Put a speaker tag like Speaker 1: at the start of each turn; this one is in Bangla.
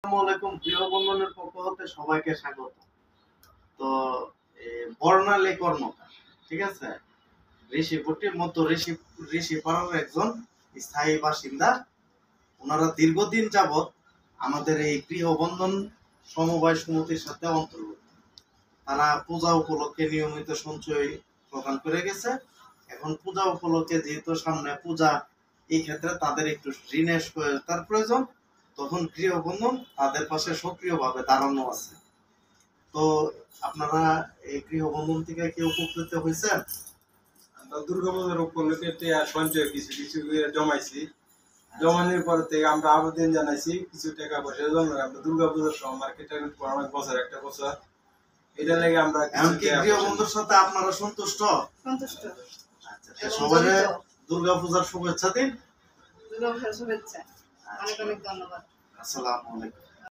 Speaker 1: আসসালামু আলাইকুম প্রিয় বন্ধুদের পক্ষ হতে সবাইকে স্বাগত। তো বর্ণালী কর্মকার, ঠিক আছে, ঋষিপুটির মতো ঋষিপাড়ার একজন স্থায়ী বাসিন্দা। ওনারা দীর্ঘদিন যাবৎ আমাদের এই গৃহবন্ধন সমবায় সমিতির সাথে অন্তর্ভুক্ত। তারা পূজা উপলক্ষে নিয়মিত সঞ্চয় প্রদান করে গেছে। এখন পূজা উপলক্ষে যেহেতু সামনে পূজা, এই ক্ষেত্রে তাদের একটু ঋণের সহায়তার প্রয়োজন। তখন গৃহবন্ধন তাদের পাশে সক্রিয়ভাবে দাঁড়ানো আছে। তো আপনারা এই গৃহবন্ধন থেকে কি উপকৃত হয়েছেন?
Speaker 2: আমরা দুর্গাপূজার উপলক্ষে সঞ্চয় কিছু কিছু জমাইছি। জমানোর পর থেকে আমরা আবেদন জানাইছি কিছু টাকা পয়সা জমা। আমরা দুর্গাপূজার সময় মার্কেটের অনেক বছর একটা বছর এটা লেগে আমরা
Speaker 1: এমনকি গৃহবন্ধুর সাথে আপনারা সন্তুষ্ট?
Speaker 3: সন্তুষ্ট।
Speaker 1: আচ্ছা, সবাই দুর্গাপূজার শুভেচ্ছা দিন।
Speaker 3: দুর্গাপূজার শুভেচ্ছা। অনেক অনেক ধন্যবাদ।
Speaker 1: আসসালামু আলাইকুম।